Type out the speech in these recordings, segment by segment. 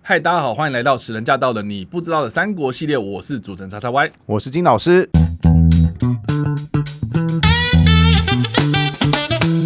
嗨，大家好，欢迎来到使人驾到的你不知道的三国系列，我是主持人叉叉 Y， 我是金老师。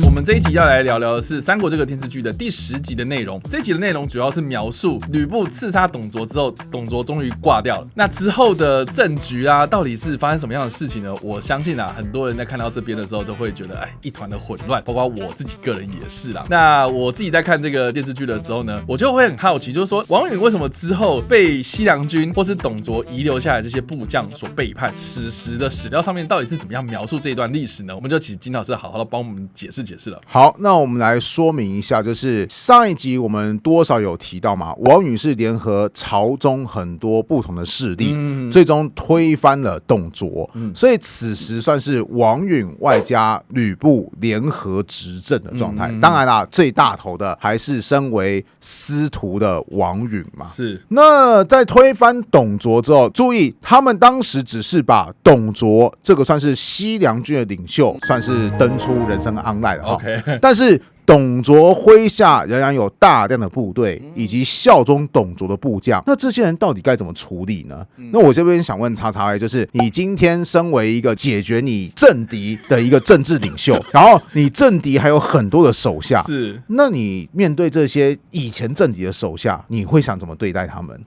我们这一集要来聊聊的是《三国》这个电视剧的第10集的内容。这一集的内容主要是描述吕布刺杀董卓之后，董卓终于挂掉了。那之后的政局啊，到底是发生什么样的事情呢？我相信啊，很多人在看到这边的时候都会觉得，一团的混乱，包括我自己个人也是啦。那我自己在看这个电视剧的时候呢，我就会很好奇，就是说王允为什么之后被西凉军或是董卓遗留下来这些部将所背叛？史实的史料上面到底是怎么样描述这一段历史呢？我们就请金老师好好的帮我们解释解释了。好，那我们来说明一下，就是上一集我们多少有提到嘛，王允是联合朝中很多不同的势力，最终推翻了董卓，所以此时算是王允外加吕布联合执政的状态。当然啦，最大头的还是身为司徒的王允嘛。是。那在推翻董卓之后，注意他们当时只是把董卓这个算是西凉军的领袖，算是登出人生安赖了。OK， 但是董卓麾下仍然有大量的部队以及效忠董卓的部将，那这些人到底该怎么处理呢？那我这边想问叉叉 A， 就是你今天身为一个解决你政敌的一个政治领袖，然后你政敌还有很多的手下，是，那你面对这些以前政敌的手下，你会想怎么对待他们？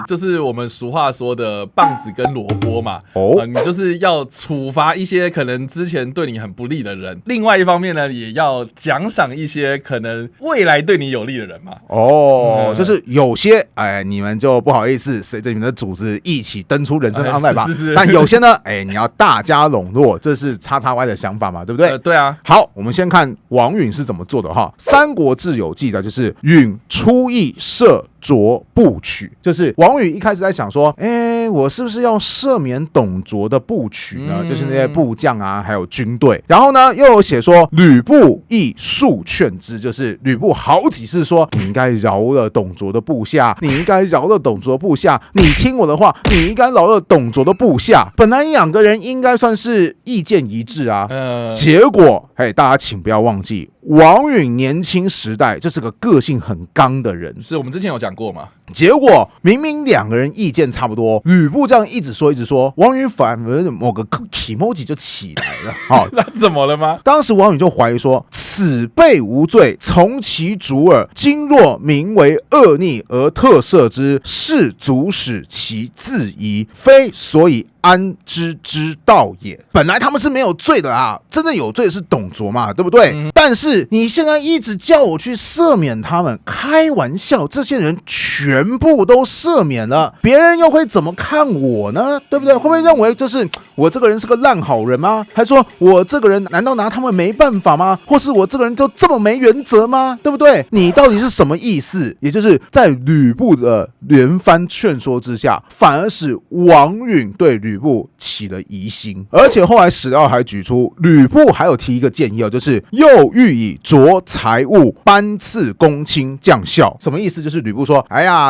就是我们俗话说的棒子跟萝卜嘛。你就是要处罚一些可能之前对你很不利的人，另外一方面呢，也要奖赏一些可能未来对你有利的人嘛。就是有些你们就不好意思随着你们的组织一起登出人生安赖吧。是。但有些呢，你要大家笼络，这是叉叉 Y 的想法嘛，对不对？对啊。好，我们先看王允是怎么做的哈。《三国志》有记载，就是允出议赦卓部曲，就是王允一开始在想说，我是不是要赦免董卓的部曲呢？就是那些部将啊，还有军队。然后呢，又有写说吕布亦数劝之，就是吕布好几次说，你应该饶了董卓的部下，你应该饶了董卓的部下，你听我的话，你应该饶了董卓的部下。本来两个人应该算是意见一致啊，结果大家请不要忘记，王允年轻时代就是个个性很刚的人，是我们之前有讲过嘛。结果明明两个人意见差不多，吕布这样一直说，王允反而某个 emoji 就起来了。那怎么了吗？当时王允就怀疑说，此辈无罪，从其主耳。今若名为恶逆而特赦之，是足使其自疑，非所以安之之道也。本来他们是没有罪的啊，真正有罪的是董卓嘛，对不对？但是你现在一直叫我去赦免他们，开玩笑，这些人全部都赦免了，别人又会怎么看我呢？对不对？会不会认为就是我这个人是个烂好人吗？还说我这个人难道拿他们没办法吗？或是我这个人就这么没原则吗？对不对？你到底是什么意思？也就是在吕布的连番劝说之下，反而使王允对吕布起了疑心。而且后来史料还举出，吕布还有提一个建议，就是又欲以擢财物，颁赐公卿将校。什么意思？就是吕布说，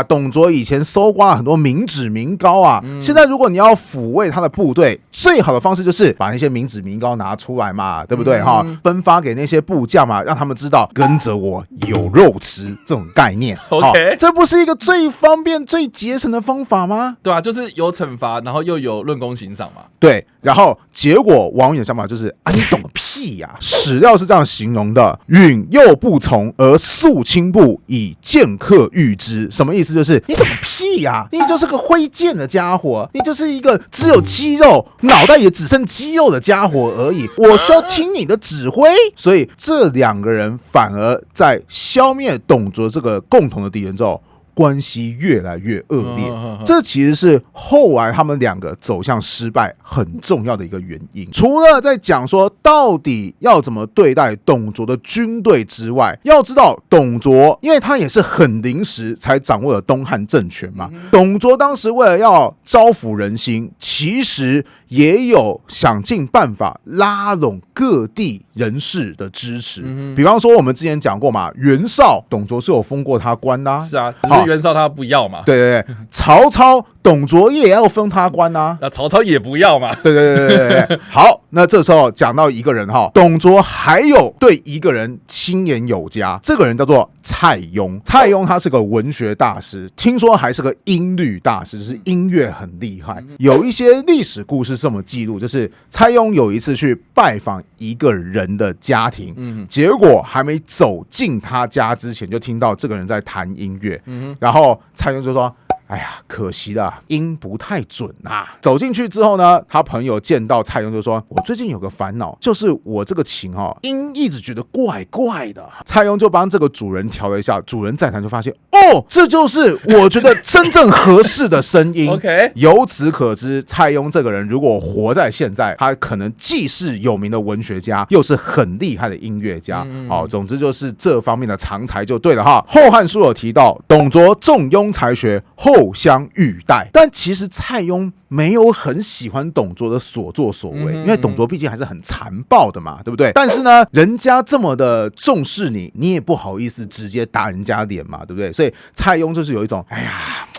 董卓以前搜刮了很多民脂民膏啊，现在如果你要抚慰他的部队，最好的方式就是把那些民脂民膏拿出来嘛，对不对？分发给那些部将嘛，让他们知道跟着我有肉吃这种概念。OK， 这不是一个最方便、最节省的方法吗？对啊，就是有惩罚，然后又有论功行赏嘛。对，然后结果王允的想法就是你懂个屁呀！史料是这样形容的：允又不从，而肃清部以剑客御之。什么意思？就是你懂个屁呀！你就是个挥剑的家伙，你就是一个只有肌肉，脑袋也只剩肌肉的家伙而已。我需要听你的指挥。所以这两个人反而在消灭董卓这个共同的敌人之后，关系越来越恶劣，这其实是后来他们两个走向失败很重要的一个原因。除了在讲说到底要怎么对待董卓的军队之外，要知道董卓因为他也是很临时才掌握了东汉政权嘛，董卓当时为了要招抚人心，其实也有想尽办法拉拢各地人士的支持。比方说我们之前讲过嘛，袁绍董卓是有封过他官啦，是啊，只是袁绍他不要嘛。对，曹操董卓也要封他官啊。那曹操也不要嘛。对。好，那这时候讲到一个人哈，董卓还有对一个人亲言有加，这个人叫做蔡邕。蔡邕他是个文学大师，听说还是个音律大师，就是音乐很厉害。有一些历史故事这么记录，就是蔡邕有一次去拜访一个人的家庭，结果还没走进他家之前，就听到这个人在弹音乐，然后蔡邕就说：哎呀，可惜了，音不太准啊。走进去之后呢，他朋友见到蔡邕就说：我最近有个烦恼，就是我这个琴音一直觉得怪怪的。蔡邕就帮这个主人调了一下，主人再弹就发现，这就是我觉得真正合适的声音。OK， 由此可知，蔡邕这个人如果活在现在，他可能既是有名的文学家，又是很厉害的音乐家。总之就是这方面的长才就对了哈。《后汉书》有提到，董卓重庸才学，后相欲戴。但其实蔡邕没有很喜欢董卓的所作所为，因为董卓毕竟还是很残暴的嘛，对不对？但是呢，人家这么的重视你，你也不好意思直接打人家脸嘛，对不对？所以蔡邕就是有一种，哎呀，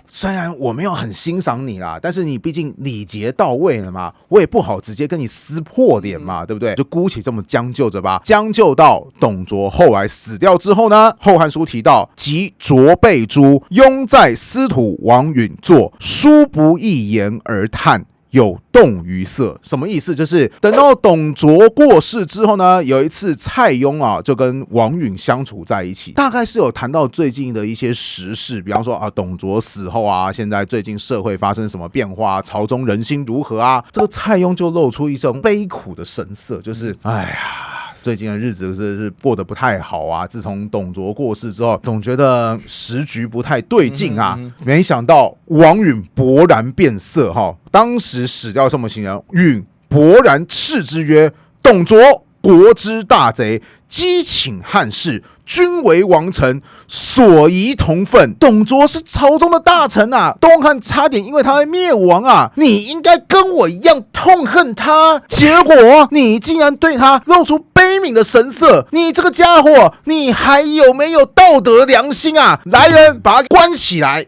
虽然我没有很欣赏你啦，但是你毕竟礼节到位了嘛，我也不好直接跟你撕破脸嘛，对不对？就姑且这么将就着吧。将就到董卓后来死掉之后呢，《后汉书》提到，及卓被诛，庸在司徒王允坐，书不一言而叹，有动于色。什么意思？就是等到董卓过世之后呢，有一次蔡邕就跟王允相处在一起，大概是有谈到最近的一些时事，比方说董卓死后现在最近社会发生什么变化，朝中人心如何啊？这个蔡邕就露出一种悲苦的神色，就是哎呀，最近的日子是过得不太好啊。自从董卓过世之后，总觉得时局不太对劲啊。没想到王允勃然变色哈。当时史料这么形容，允勃然斥之曰：董卓国之大贼，激请汉室，君为王臣，所宜同愤。董卓是朝中的大臣啊，东汉差点因为他灭亡啊，你应该跟我一样痛恨他，结果你竟然对他露出悲悯的神色，你这个家伙，你还有没有道德良心啊？来人，把他关起来！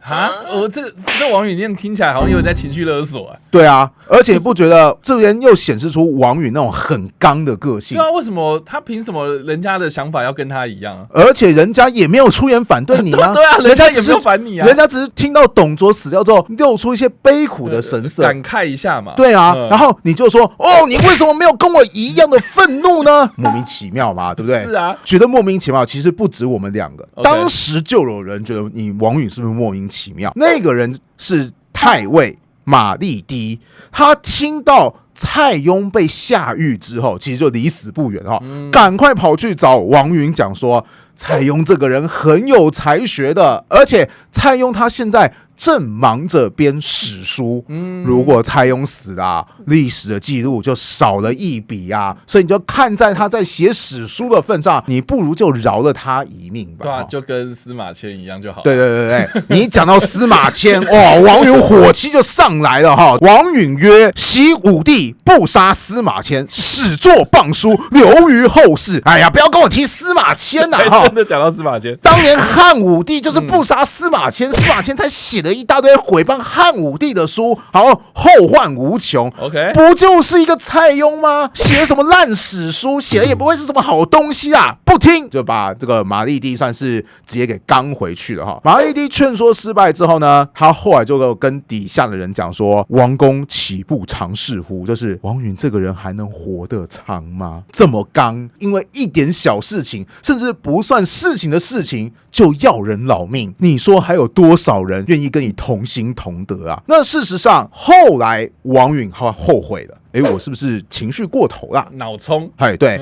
这王允念听起来好像有点在情绪勒索对啊，而且不觉得这边又显示出王允那种很刚的个性？对啊，为什么他凭什么人家的想法要跟他一样啊？而且人家也没有出言反对你啊。对啊，人家也没有反你啊，人家只是听到董卓死掉之后，露出一些悲苦的神色，感慨一下嘛。对啊，然后你就说，你为什么没有跟我一样的愤怒呢？莫名其妙嘛，对不对？是啊，觉得莫名其妙，其实不止我们两个，当时就有人觉得你王允是不是莫名其妙？那个人是太尉马立低，他听到蔡邕被下狱之后，其实就离死不远赶快跑去找王允讲说，蔡邕这个人很有才学的，而且蔡邕他现在正忙着编史书，如果蔡邕死了，历史的记录就少了一笔啊，所以你就看在他在写史书的份上，你不如就饶了他一命吧。对啊，就跟司马迁一样就好。对，你讲到司马迁，王允火气就上来了哈。王允曰：昔武帝不杀司马迁，始作谤书，留于后世。哎呀，不要跟我提司马迁呐！真的讲到司马迁，当年汉武帝就是不杀司马迁，司马迁才写了一大堆毁谤汉武帝的书，好后患无穷。OK， 不就是一个蔡邕吗？写了什么烂史书，写了也不会是什么好东西啊！不听就把这个马立低算是直接给刚回去了哈。马立低劝说失败之后呢，他后来就跟底下的人讲说：王公岂不长事乎？就是王允这个人还能活得长吗？这么刚，因为一点小事情，甚至不算事情的事情，就要人老命。你说还有多少人愿意跟你同心同德啊？那事实上，后来王允后悔了。我是不是情绪过头了？脑冲。对，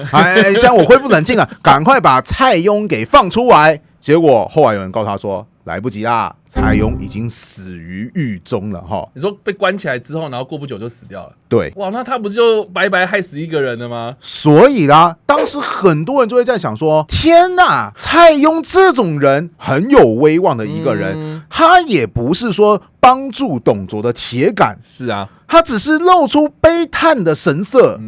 现在我恢复冷静了，赶快把蔡邕给放出来。结果后来有人告诉他说，来不及啦，蔡邕已经死于狱中了哈。你说被关起来之后，然后过不久就死掉了？对，哇，那他不就白白害死一个人了吗？所以啦，当时很多人就会在想说，天哪，蔡邕这种人很有威望的一个人，他也不是说帮助董卓的铁杆。是啊，他只是露出悲叹的神色，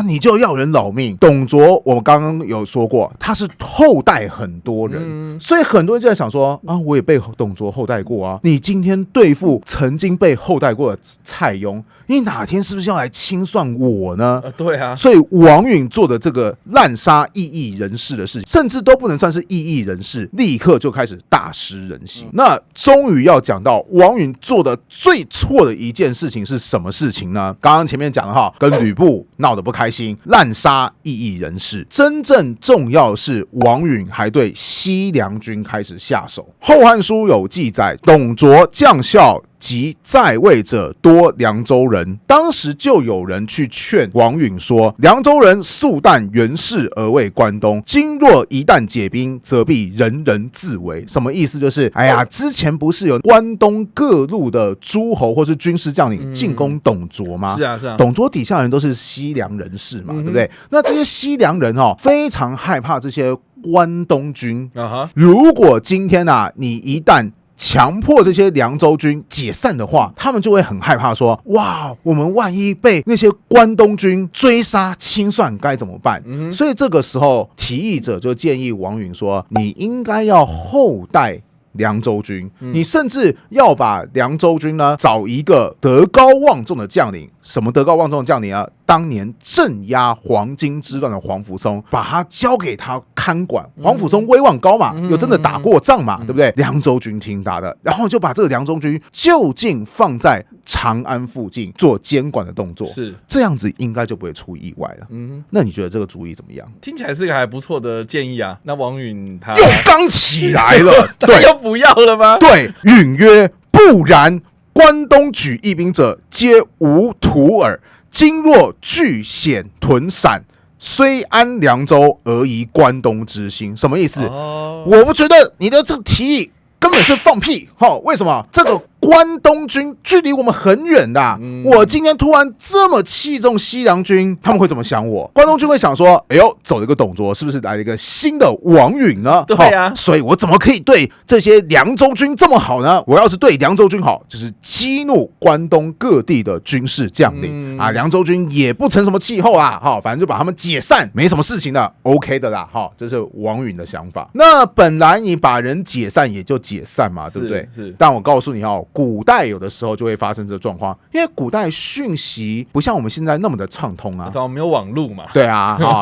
你就要人老命。董卓，我刚刚有说过，他是后代很多人，所以很多人就在想说我也被董卓后代过啊。你今天对付曾经被后代过的蔡邕，你哪天是不是要来清算我呢？对啊，所以王允做的这个滥杀异议人士的事，甚至都不能算是异议人士，立刻就开始大失人心。那终于要讲到王允做的最错的一件事情是什么事情呢？刚刚前面讲了哈，跟吕布闹得不开心，滥杀异议人士。真正重要的是，王允还对西凉军开始下手。《后汉书》有记载，董卓将校及在位者多凉州人，当时就有人去劝王允说，凉州人素旦援士而为关东，今若一旦解兵，则必人人自危。什么意思？就是之前不是有关东各路的诸侯或是军事将领进攻董卓吗？是啊，董卓底下人都是西凉人士嘛，对不对？那这些西凉人非常害怕这些关东军。如果今天你一旦强迫这些凉州军解散的话，他们就会很害怕说，哇，我们万一被那些关东军追杀清算该怎么办？所以这个时候提议者就建议王允说，你应该要后代凉州军，你甚至要把凉州军呢找一个德高望重的将领。什么德高望重的将领啊？当年镇压黄巾之乱的黄甫松，把他交给他看管。黄甫松威望高嘛，有真的打过仗嘛，对不对？凉州军听他的，然后就把这个凉州军就近放在长安附近做监管的动作，是这样子，应该就不会出意外了。那你觉得这个主意怎么样？听起来是个还不错的建议啊。那王允他又刚起来了，对，又不要了吗？对，允曰：不然。关东举义兵者，皆无徒耳。今若据险屯散，虽安凉州，而疑关东之心。什么意思？我不觉得你的这个提议根本是放屁。为什么？这个关东军距离我们很远的，我今天突然这么器重西凉军，他们会怎么想我？关东军会想说，哎呦，走了一个董卓，是不是来了一个新的王允呢？对啊，所以我怎么可以对这些凉州军这么好呢？我要是对凉州军好，就是激怒关东各地的军事将领凉州军也不成什么气候反正就把他们解散，没什么事情的 ，OK 的啦，这是王允的想法。那本来你把人解散也就解散嘛，对不对？是。但我告诉你古代有的时候就会发生这个状况，因为古代讯息不像我们现在那么的畅通没有网路嘛，对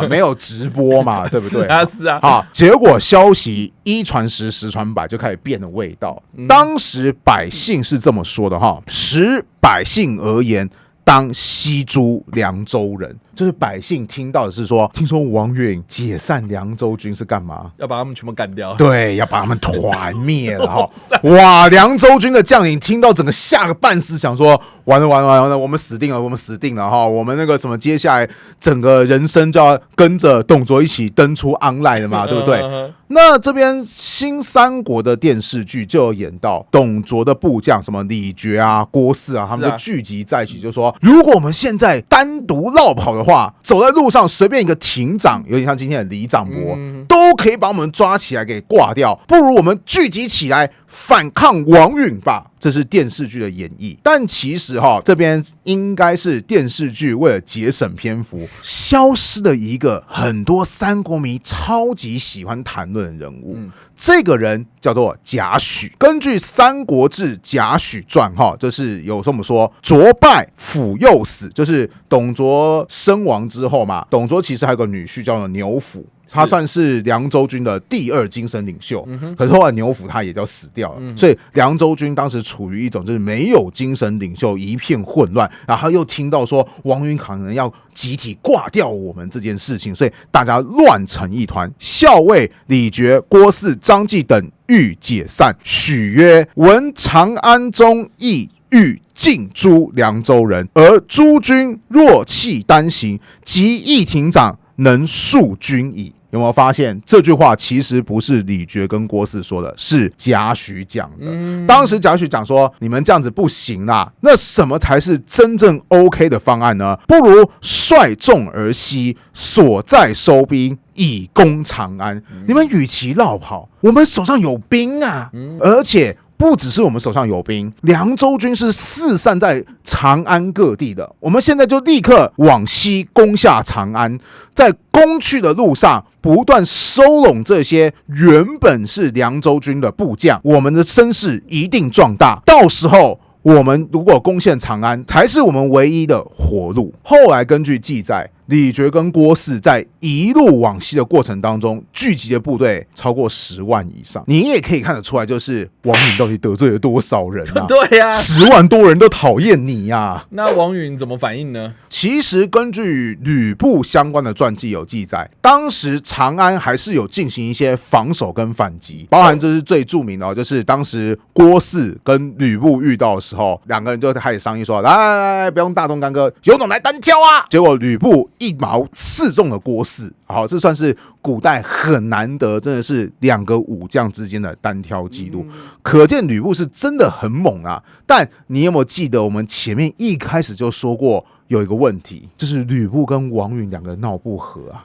没有直播嘛，对不对？是啊，结果消息一传十，十传百，就开始变了味道。当时百姓是这么说的使百姓而言，当西诸凉州人。就是百姓听到的是说，听说王允解散凉州军是干嘛？要把他们全部干掉。对，要把他们团灭了哇！凉州军的将领听到整个吓个半死，想说完了，我们死定了我们那个什么，接下来整个人生就要跟着董卓一起登出 online 了嘛，对不对？那这边新三国的电视剧就有演到董卓的部将什么李傕郭汜他们就聚集在一起，就说如果我们现在单独绕跑的话，走在路上随便一个亭长，有点像今天的李长博，都可以把我们抓起来给挂掉，不如我们聚集起来反抗王允吧。这是电视剧的演绎，但其实这边应该是电视剧为了节省篇幅，消失了一个很多三国迷超级喜欢谈论的人物。这个人叫做贾诩。根据《三国志·贾诩传》就是有这么说：卓败，辅幼死，就是董卓身亡之后嘛，董卓其实还有个女婿叫做牛辅。他算是凉州军的第二精神领袖，可是后来牛辅他也就死掉了，所以凉州军当时处于一种就是没有精神领袖，一片混乱，然后又听到说王允可能要集体挂掉我们这件事情，所以大家乱成一团。校尉李傕、郭汜、张继等欲解散，许曰：闻长安中亦欲尽诛凉州人，而诸军若弃单行，即议亭长能束军矣。有没有发现这句话其实不是李傕跟郭汜说的，是贾诩讲的。当时贾诩讲说，你们这样子不行啦，那什么才是真正 OK 的方案呢？不如率众而西，所在收兵，以攻长安。你们与其绕跑，我们手上有兵而且不只是我们手上有兵，凉州军是四散在长安各地的。我们现在就立刻往西攻下长安，在攻去的路上不断收拢这些原本是凉州军的部将，我们的声势一定壮大。到时候我们如果攻陷长安，才是我们唯一的活路。后来根据记载，李傕跟郭汜在一路往西的过程当中，聚集的部队超过10万以上。你也可以看得出来，就是王允到底得罪了多少人啊？对呀，10万多人都讨厌你呀。那王允怎么反应呢？其实根据吕布相关的传记有记载，当时长安还是有进行一些防守跟反击，包含这是最著名的，就是当时郭汜跟吕布遇到的时候，两个人就开始商议说：“来，不用大动干戈，有种来单挑啊！”结果吕布一矛刺中了郭汜，好，这算是古代很难得，真的是2个武将之间的单挑记录，可见吕布是真的很猛啊。但你有没有记得我们前面一开始就说过？有一个问题，就是吕布跟王允2个人闹不和啊。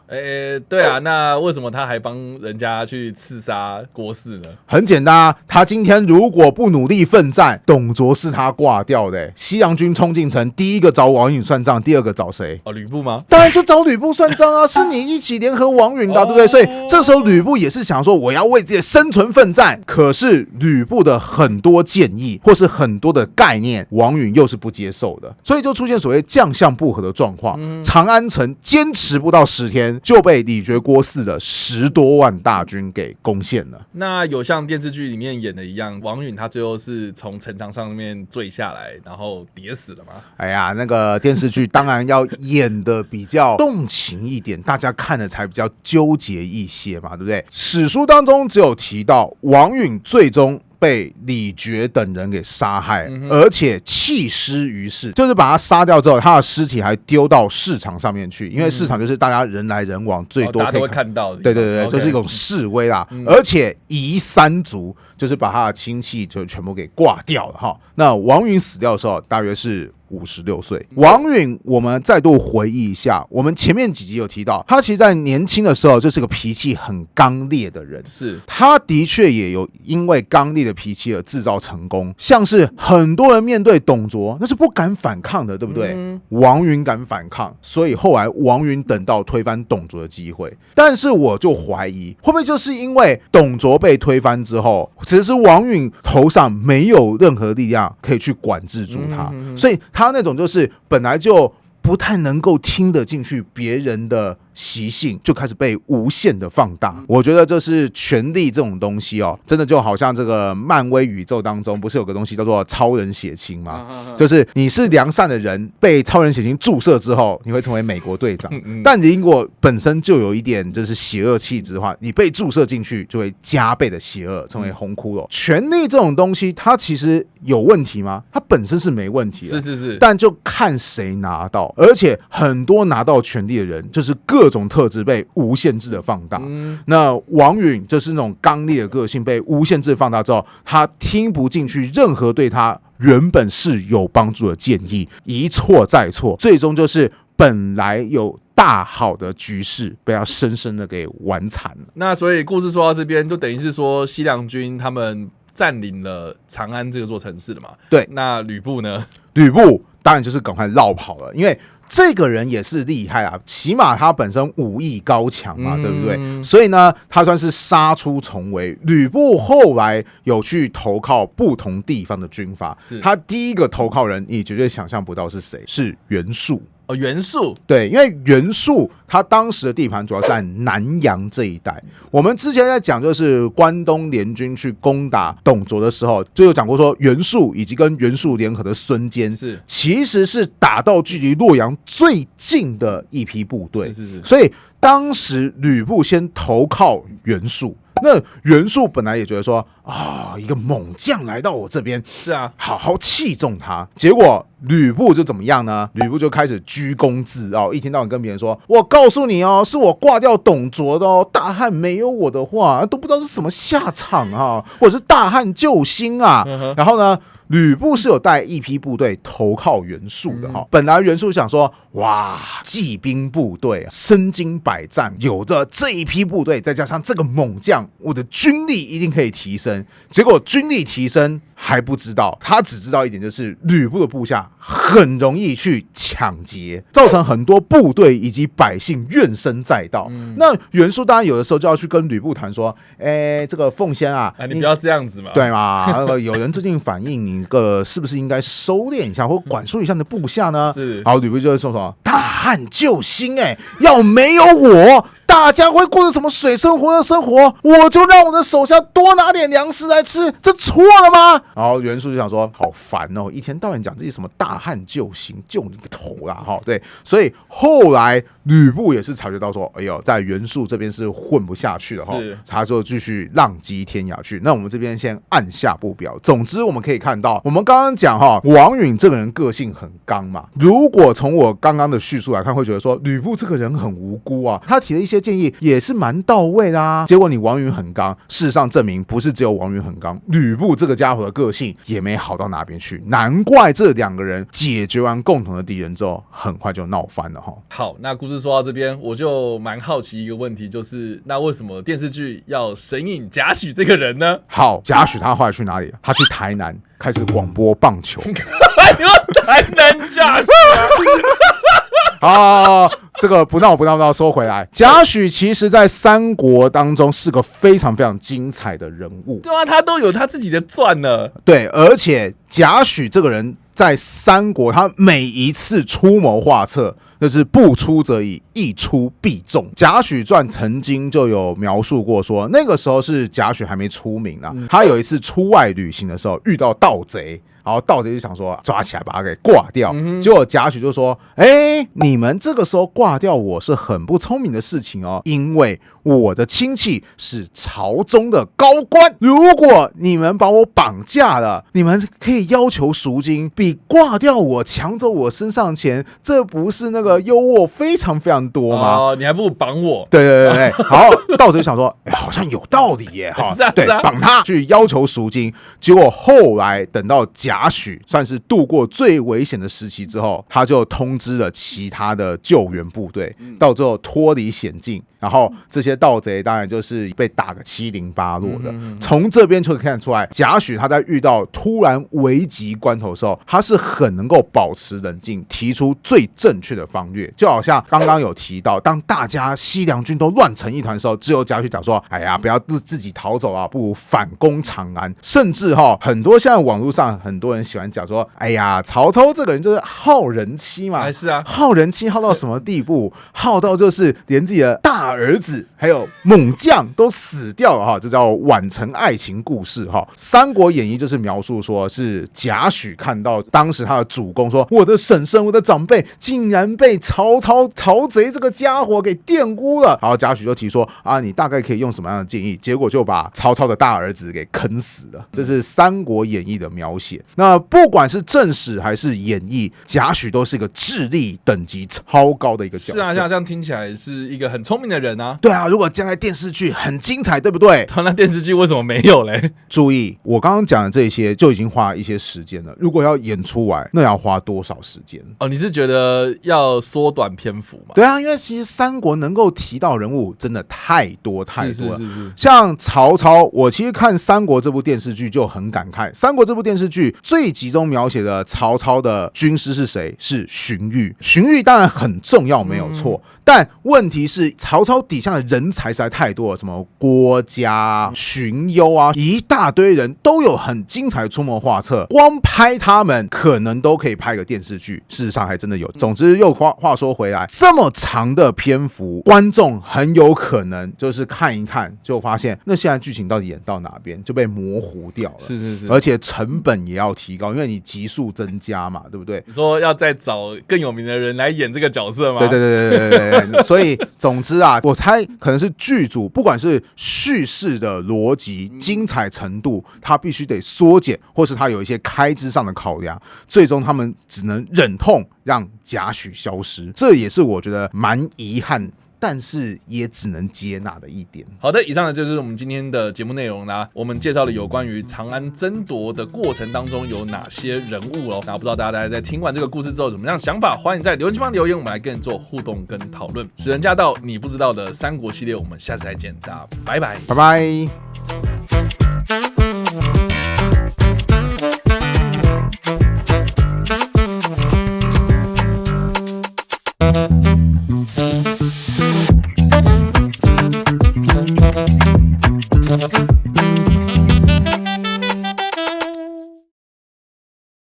对啊，那为什么他还帮人家去刺杀郭汜呢？很简单啊，他今天如果不努力奋战，董卓是他挂掉的。西凉军冲进城，第一个找王允算账，第二个找谁？吕布吗？当然就找吕布算账啊，是你一起联合王允的，对不对？所以这时候吕布也是想说，我要为自己的生存奋战。可是吕布的很多建议或是很多的概念，王允又是不接受的，所以就出现所谓将相不合的状况。长安城坚持不到10天，就被李傕郭汜的10多万大军给攻陷了。那有像电视剧里面演的一样，王允他最后是从城墙上面坠下来，然后跌死了吗？哎呀，那个电视剧当然要演的比较动情一点，大家看的才比较纠结一些嘛，对不对？史书当中只有提到王允最终被李傕等人给杀害，而且弃尸于市，就是把他杀掉之后，他的尸体还丢到市场上面去，因为市场就是大家人来人往，最多可以大家都会看到的。对对对，就是一种示威啦。而且夷三族，就是把他的亲戚就全部给挂掉了哈。那王允死掉的时候，大约是56岁。王允，我们再度回忆一下，我们前面几集有提到，他其实在年轻的时候就是个脾气很刚烈的人，是他的确也有因为刚烈的脾气而制造成功，像是很多人面对董卓那是不敢反抗的，对不对？王允敢反抗，所以后来王允等到推翻董卓的机会。但是我就怀疑，会不会就是因为董卓被推翻之后，其实是王允头上没有任何力量可以去管制住他，所以他那种就是本来就不太能够听得进去别人的习性，就开始被无限的放大。我觉得这是权力这种东西哦，真的就好像这个漫威宇宙当中不是有个东西叫做超人血清吗？就是你是良善的人，被超人血清注射之后，你会成为美国队长。但你如果本身就有一点就是邪恶气质的话，你被注射进去就会加倍的邪恶，成为红骷髅。权力这种东西，它其实有问题吗？它本身是没问题的，是，但就看谁拿到。而且很多拿到权力的人，就是各种特质被无限制的放大。那王允就是那种刚烈的个性被无限制放大之后，他听不进去任何对他原本是有帮助的建议，一错再错，最终就是本来有大好的局势被他深深的给玩残了。那所以故事说到这边，就等于是说西凉军他们占领了长安这座城市了嘛？对。那吕布呢？吕布当然就是赶快绕跑了，因为这个人也是厉害啊，起码他本身武艺高强嘛，对不对？所以呢，他算是杀出重围。吕布后来有去投靠不同地方的军阀，他第一个投靠人，你绝对想象不到是谁，是袁术。袁术，对，因为袁术他当时的地盘主要是在南阳这一带。我们之前在讲就是关东联军去攻打董卓的时候，就有讲过说袁术以及跟袁术联合的孙坚其实是打到距离洛阳最近的一批部队，所以当时吕布先投靠袁术。那袁术本来也觉得说一个猛将来到我这边，是啊，好好器重他。结果吕布就怎么样呢？吕布就开始居功自傲，一天到晚跟别人说：“我告诉你哦，是我挂掉董卓的哦，大汉没有我的话，都不知道是什么下场啊，我是大汉救星啊。”然后呢，吕布是有带一批部队投靠袁术的哈。本来袁术想说，哇，骑兵部队身经百战，有着这一批部队，再加上这个猛将，我的军力一定可以提升。结果军力提升还不知道，他只知道一点，就是吕布的部下很容易去抢劫，造成很多部队以及百姓怨声载道。那袁术当然有的时候就要去跟吕布谈说，这个奉先啊，你不要这样子嘛，对嘛？有人最近反映你是不是应该收敛一下，或管束一下你的部下呢？是，然后吕布就会说什么大汉救星，要没有我，大家会过着什么水深火热的生活？我就让我的手下多拿点粮食来吃，这错了吗？然后袁术就想说，好烦哦，一天到晚讲自己什么大汉救星，救你个头啦！对，所以后来吕布也是察觉到说，哎呦，在袁术这边是混不下去了哈，他就继续浪迹天涯去。那我们这边先按下不表。总之我们可以看到，我们刚刚讲王允这个人个性很刚嘛，如果从我刚刚的叙述来看，会觉得说吕布这个人很无辜啊，他提的一些建议也是蛮到位的啊。结果你王允很刚，事实上证明不是只有王允很刚，吕布这个家伙的个性也没好到哪边去，难怪这两个人解决完共同的敌人之后，很快就闹翻了哈。好，那故事说到这边，我就蛮好奇一个问题，就是那为什么电视剧要神隐贾诩这个人呢？好，贾诩他后来去哪里？他去台南开始广播棒球。你说台南贾诩啊？这个不闹，说回来，贾诩其实在三国当中是个非常非常精彩的人物。对啊，他都有他自己的传了。对，而且贾诩这个人在三国，他每一次出谋划策，就是不出则已，一出必中。贾诩传曾经就有描述过说，那个时候是贾诩还没出名啊，他有一次出外旅行的时候遇到盗贼。然后盗贼就想说抓起来把他给挂掉，结果贾诩就说：“你们这个时候挂掉我是很不聪明的事情哦，因为我的亲戚是朝中的高官，如果你们把我绑架了，你们可以要求赎金，比挂掉我抢走我身上钱，这不是那个优渥非常非常多吗？哦，你还不如绑我。对。好，盗贼想说，好像有道理耶，对，绑他去要求赎金。结果后来等到贾诩算是度过最危险的时期之后，他就通知了其他的救援部队，到最后脱离险境。然后这些盗贼当然就是被打个七零八落的。从这边就可以看得出来，贾诩他在遇到突然危急关头的时候，他是很能够保持冷静，提出最正确的方略。就好像刚刚有提到，当大家西凉军都乱成一团的时候，只有贾诩讲说：“哎呀，不要自己逃走啊，不如反攻长安。”甚至很多现在网络上很多人喜欢讲说：“哎呀，曹操这个人就是好人妻嘛。”是啊，好人妻好到什么地步？好到就是连自己的大儿子还有猛将都死掉了哈，这叫宛城爱情故事哈。《三国演义》就是描述说是贾诩看到当时他的主公说，我的婶婶我的长辈竟然被曹贼这个家伙给玷污了，然后贾诩就提说啊，你大概可以用什么样的建议？结果就把曹操的大儿子给坑死了。这是《三国演义》的描写。那不管是正史还是演义，贾诩都是一个智力等级超高的一个角色。是啊，像这样听起来是一个很聪明的人啊。对啊，如果将来电视剧很精彩，对不对？那电视剧为什么没有嘞？注意，我刚刚讲的这些就已经花了一些时间了。如果要演出来，那要花多少时间？哦，你是觉得要缩短篇幅吗？对啊，因为其实三国能够提到人物真的太多了。是。像曹操，我其实看《三国》这部电视剧就很感慨。《三国》这部电视剧最集中描写的曹操的军师是谁？是荀彧。荀彧当然很重要，没有错。但问题是，曹操底下的人才实在太多了，什么郭嘉、荀攸啊，一大堆人都有很精彩的出谋划策，光拍他们可能都可以拍个电视剧，事实上还真的有。总之又话说回来，这么长的篇幅，观众很有可能就是看一看就发现，那现在剧情到底演到哪边就被模糊掉了。是，而且成本也要提高，因为你集数增加嘛，对不对？你说要再找更有名的人来演这个角色吗？对。所以总之啊，我猜可能是剧组不管是叙事的逻辑、精彩程度，它必须得缩减，或是它有一些开支上的考量，最终他们只能忍痛让贾诩消失。这也是我觉得蛮遗憾但是也只能接纳的一点。好的，以上呢就是我们今天的节目内容啦。我们介绍了有关于长安争夺的过程当中有哪些人物咯。那不知道大家在听完这个故事之后有什么样的想法，欢迎在留言区留言，我们来跟你做互动跟讨论。使人驾到你不知道的三国系列，我们下次再见，大家拜拜，拜拜。